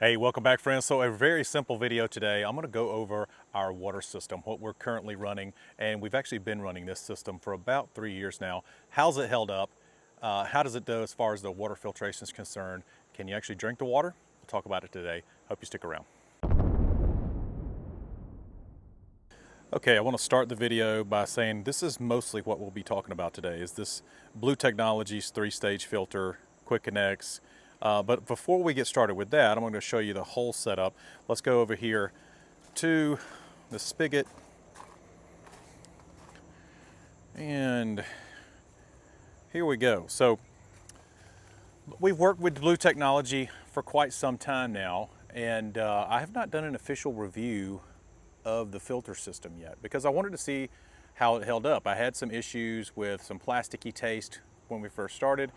Hey, welcome back, friends. So a very simple video today. I'm going to go over our water system, what we're currently running, and we've actually been running this system for about 3 years now. How's it held up? How does it do as far as the water filtration is concerned? Can you actually drink the water? We'll talk about it today. Hope you stick around. Okay, I want to start the video by saying this is mostly what we'll be talking about today, is this Blue Technologies 3-stage filter, quick connects. But before we get started with that, I'm going to show you the whole setup. Let's go over here to the spigot. And here we go. So we've worked with Blue Technology for quite some time now, and I have not done an official review of the filter system yet because I wanted to see how it held up. I had some issues with some plasticky taste when we first started,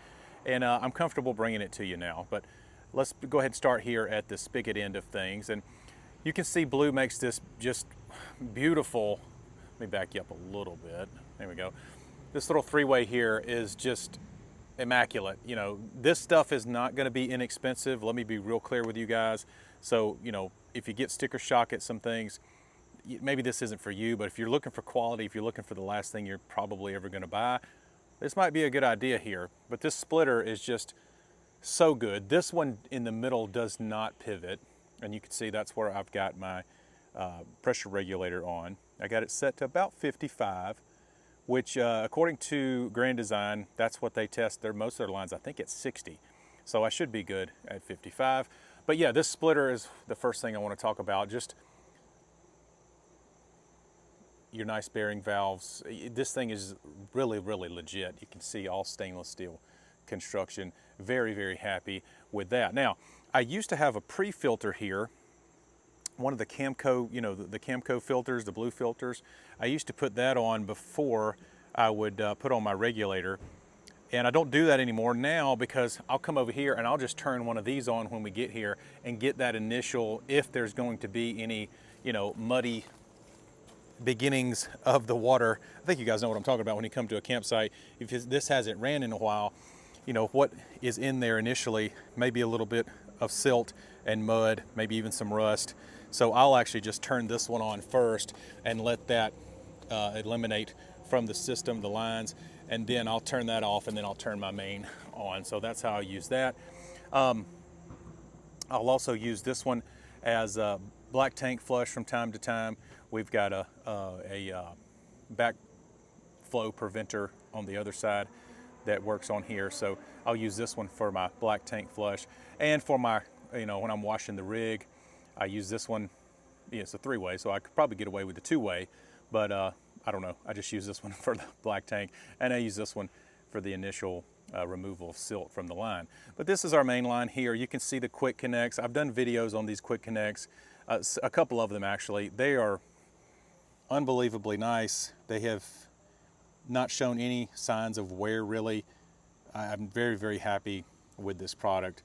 and I'm comfortable bringing it to you now. But let's go ahead and start here at the spigot end of things. And you can see Blue makes this just beautiful. Let me back you up a little bit. There we go. This little three-way here is just immaculate. You know, this stuff is not going to be inexpensive. Let me be real clear with you guys. So, you know, if you get sticker shock at some things, maybe this isn't for you, but if you're looking for quality, if you're looking for the last thing you're probably ever going to buy, this might be a good idea here. But this splitter is just so good. This one in the middle does not pivot, and you can see that's where I've got my pressure regulator on. I got it set to about 55, which according to Grand Design, that's what they test most of their lines, I think, at 60. So I should be good at 55. But yeah, this splitter is the first thing I want to talk about. Just your nice bearing valves. This thing is really, really legit. You can see all stainless steel construction. Very, very happy with that. Now, I used to have a pre-filter here, one of the Camco, you know, the Camco filters, the blue filters. I used to put that on before I would put on my regulator. And I don't do that anymore now because I'll come over here and I'll just turn one of these on when we get here and get that initial, if there's going to be any, you know, muddy beginnings of the water. I think you guys know what I'm talking about when you come to a campsite. If this hasn't ran in a while, you know, what is in there initially, maybe a little bit of silt and mud, maybe even some rust. So I'll actually just turn this one on first and let that eliminate from the system, the lines, and then I'll turn that off and then I'll turn my main on. So that's how I use that. I'll also use this one as a black tank flush from time to time. We've got a backflow preventer on the other side that works on here. So I'll use this one for my black tank flush. And for my, you know, when I'm washing the rig, I use this one. Yeah, it's a three-way, so I could probably get away with the two-way, but I don't know. I just use this one for the black tank, and I use this one for the initial removal of silt from the line. But this is our main line here. You can see the quick connects. I've done videos on these quick connects, a couple of them actually. They are unbelievably nice. They have not shown any signs of wear really. I'm very, very happy with this product.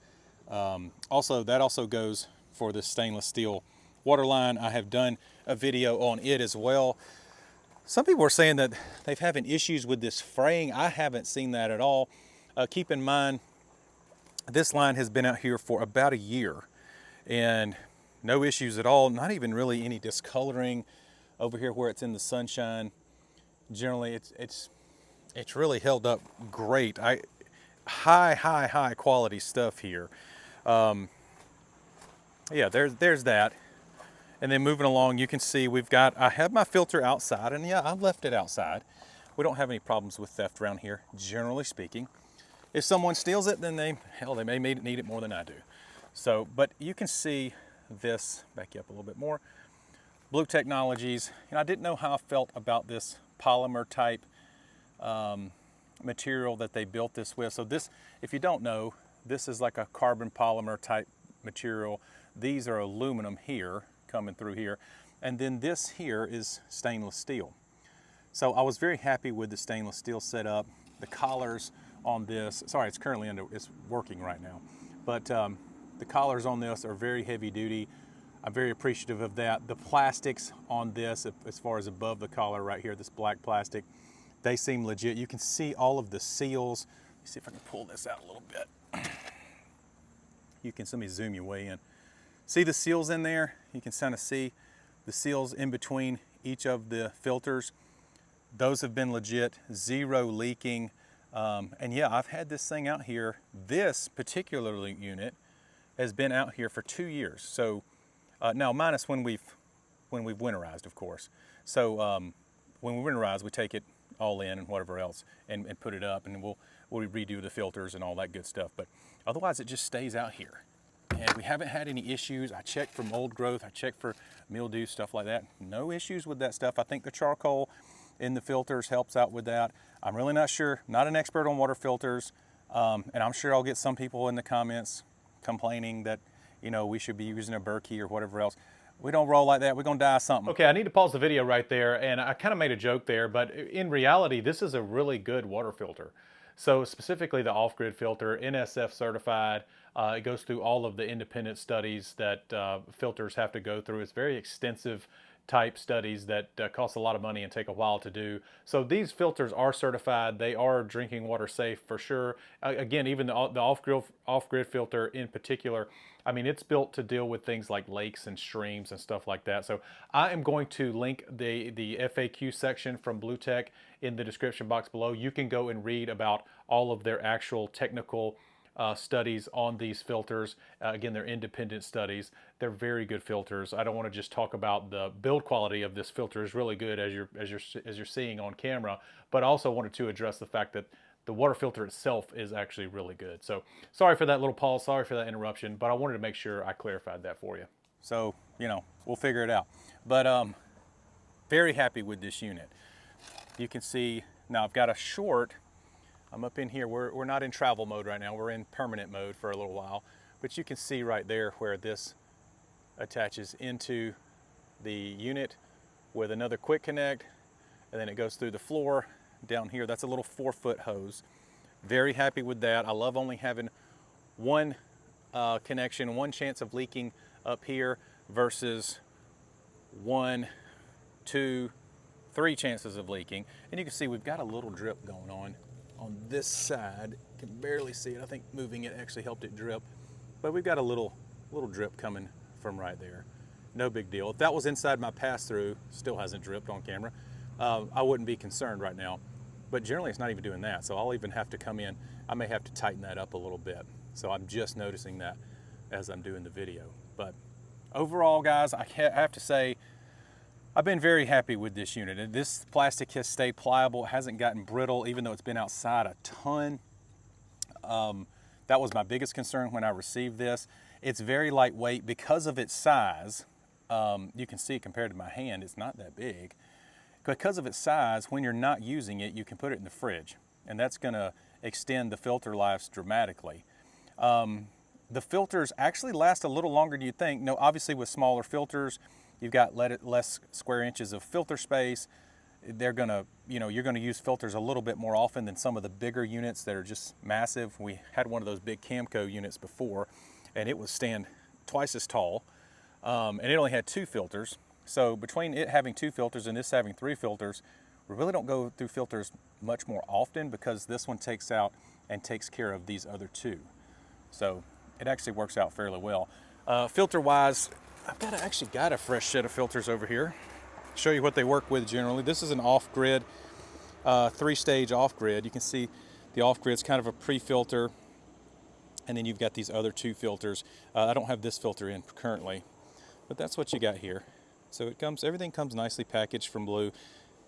Also, that also goes for this stainless steel water line. I have done a video on it as well. Some people are saying that they've having issues with this fraying. I haven't seen that at all. Keep in mind, this line has been out here for about a year and no issues at all. Not even really any discoloring over here where it's in the sunshine. Generally, it's really held up great. High quality stuff here. Yeah, there's that. And then moving along, you can see I have my filter outside, and yeah, I left it outside. We don't have any problems with theft around here, generally speaking. If someone steals it, then they may need it more than I do. So, but you can see this, back you up a little bit more. Blue Technologies, and I didn't know how I felt about this polymer type material that they built this with. So this, if you don't know, this is like a carbon polymer type material. These are aluminum here, coming through here. And then this here is stainless steel. So I was very happy with the stainless steel setup. The collars on this, sorry, it's working right now. But the collars on this are very heavy duty. I'm very appreciative of that. The plastics on this, as far as above the collar right here, this black plastic, they seem legit. You can see all of the seals. Let me see if I can pull this out a little bit. You can, let me zoom you way in. See the seals in there? You can kind of see the seals in between each of the filters. Those have been legit, zero leaking. And yeah, I've had this thing out here. This particular unit has been out here for 2 years. So now minus when we've winterized, of course. So when we winterize, we take it all in and whatever else and put it up, and we'll redo the filters and all that good stuff. But otherwise it just stays out here. And we haven't had any issues. I checked for mold growth, I checked for mildew, stuff like that. No issues with that stuff. I think the charcoal in the filters helps out with that. I'm really not sure, not an expert on water filters, and I'm sure I'll get some people in the comments complaining that, you know, we should be using a Berkey or whatever else. We don't roll like that. We're gonna die something. Okay, I need to pause the video right there, and I kind of made a joke there, but in reality, this is a really good water filter. So specifically the off-grid filter, NSF certified. It goes through all of the independent studies that filters have to go through. It's very extensive type studies that cost a lot of money and take a while to do. So these filters are certified. They are drinking water safe for sure. Again, even the off-grid filter in particular, I mean, it's built to deal with things like lakes and streams and stuff like that. So I am going to link the FAQ section from BlueTech in the description box below. You can go and read about all of their actual technical studies on these filters. Again, they're independent studies. They're very good filters. I don't want to just talk about the build quality of this filter is really good as you're seeing on camera, but I also wanted to address the fact that the water filter itself is actually really good. So sorry for that little pause, sorry for that interruption, but I wanted to make sure I clarified that for you. So, you know, we'll figure it out. But very happy with this unit. You can see, now I've got a short, I'm up in here, we're not in travel mode right now, we're in permanent mode for a little while, but you can see right there where this attaches into the unit with another quick connect, and then it goes through the floor down here. That's a little 4-foot hose. Very happy with that. I love only having one connection, one chance of leaking up here versus 1, 2, 3 chances of leaking. And you can see we've got a little drip going on this side. You can barely see it. I think moving it actually helped it drip, but we've got a little drip coming from right there. No big deal. If that was inside my pass-through, still hasn't dripped on camera, I wouldn't be concerned right now. But generally it's not even doing that, so I'll even have to come in. I may have to tighten that up a little bit. So I'm just noticing that as I'm doing the video. But overall, guys, I have to say, I've been very happy with this unit. And this plastic has stayed pliable. It hasn't gotten brittle, even though it's been outside a ton. That was my biggest concern when I received this. It's very lightweight because of its size. You can see compared to my hand, it's not that big. Because of its size, when you're not using it, you can put it in the fridge, and that's gonna extend the filter lives dramatically. The filters actually last a little longer than you think. No, obviously with smaller filters, you've got less square inches of filter space. They're gonna, you know, you're gonna use filters a little bit more often than some of the bigger units that are just massive. We had one of those big Camco units before, and it was stand twice as tall, and it only had 2 filters. So between it having 2 filters and this having 3 filters, we really don't go through filters much more often because this one takes out and takes care of these other 2. So it actually works out fairly well. Filter-wise, I've actually got a fresh set of filters over here. Show you what they work with generally. This is an off-grid, 3-stage off-grid. You can see the off-grid's kind of a pre-filter, and then you've got these other 2 filters. I don't have this filter in currently, but that's what you got here. So everything comes nicely packaged from Blue.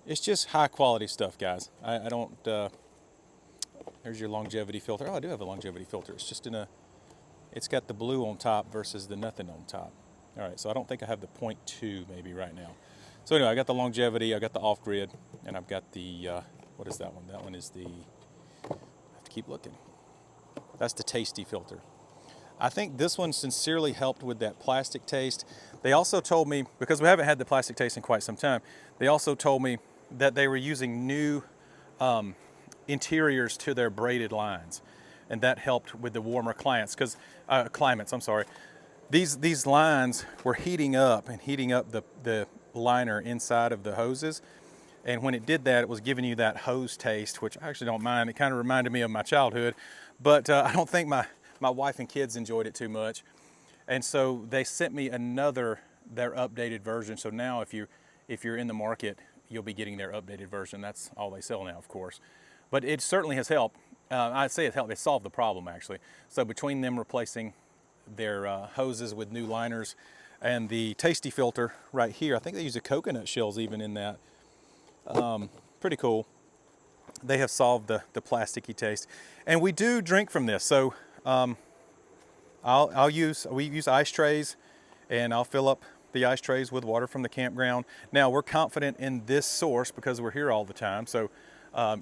It's just high quality stuff, guys. I don't, there's your longevity filter. Oh, I do have a longevity filter. It's just it's got the blue on top versus the nothing on top. All right, so I don't think I have the 0.2 maybe right now. So anyway, I got the longevity, I got the off-grid, and I've got the, what is that one? That one is the, I have to keep looking. That's the Tasty filter. I think this one sincerely helped with that plastic taste. They also told me, because we haven't had the plastic taste in quite some time, they also told me that they were using new interiors to their braided lines, and that helped with the warmer climates. I'm sorry. These lines were heating up the liner inside of the hoses, and when it did that, it was giving you that hose taste, which I actually don't mind. It kind of reminded me of my childhood, but I don't think my wife and kids enjoyed it too much. And so they sent me their updated version. So now if you're in the market, you'll be getting their updated version. That's all they sell now, of course. But it certainly has helped. I'd say it helped. It solved the problem, actually. So between them replacing their hoses with new liners and the Tasty filter right here, I think they use the coconut shells even in that. Pretty cool. They have solved the plasticky taste. And we do drink from this. So we use ice trays, and I'll fill up the ice trays with water from the campground. Now we're confident in this source because we're here all the time. So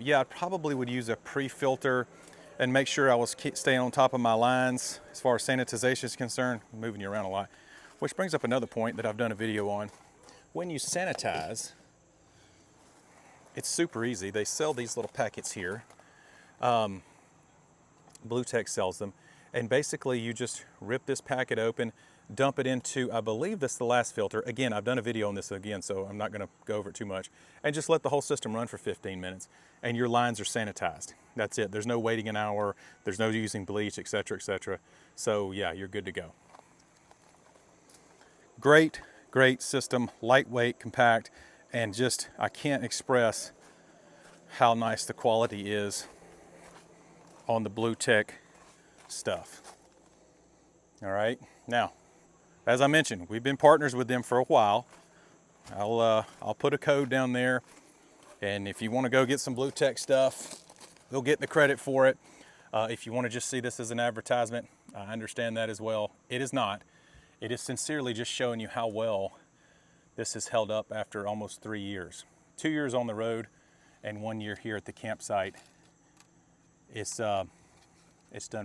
yeah, I probably would use a pre-filter and make sure I was staying on top of my lines as far as sanitization is concerned. I'm moving you around a lot. Which brings up another point that I've done a video on. When you sanitize, it's super easy. They sell these little packets here. Blue Tech sells them. And basically you just rip this packet open, dump it into, I believe this is the last filter. Again, I've done a video on this again, so I'm not gonna go over it too much. And just let the whole system run for 15 minutes and your lines are sanitized. That's it. There's no waiting an hour. There's no using bleach, et cetera, et cetera. So yeah, you're good to go. Great, great system, lightweight, compact, and just, I can't express how nice the quality is on the Blue Tech stuff. All right, now, as I mentioned, we've been partners with them for a while. I'll put a code down there, and if you want to go get some Blue Tech stuff, you'll get the credit for it. If you want to just see this as an advertisement, I understand that as well. It is not. It is sincerely just showing you how well this has held up after almost 3 years. 2 years on the road and 1 year here at the campsite. It's done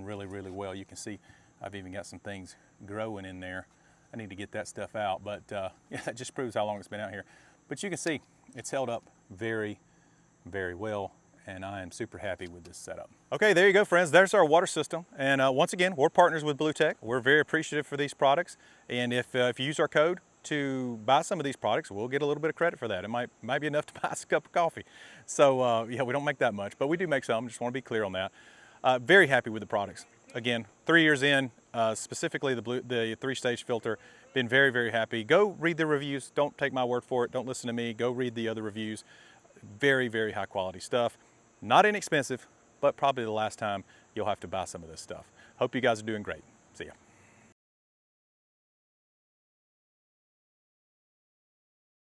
really, really well. You can see I've even got some things growing in there. I need to get that stuff out, but yeah, that just proves how long it's been out here. But you can see it's held up very, very well, and I am super happy with this setup. Okay, there you go, friends. There's our water system. And once again, we're partners with Blue Tech. We're very appreciative for these products. And if you use our code to buy some of these products, we'll get a little bit of credit for that. It might be enough to buy us a cup of coffee. So yeah, we don't make that much, but we do make some. Just want to be clear on that. Very happy with the products. Again, 3 years in, specifically the 3-stage filter, been very, very happy. Go read the reviews. Don't take my word for it. Don't listen to me. Go read the other reviews. Very, very high quality stuff. Not inexpensive, but probably the last time you'll have to buy some of this stuff. Hope you guys are doing great. See ya.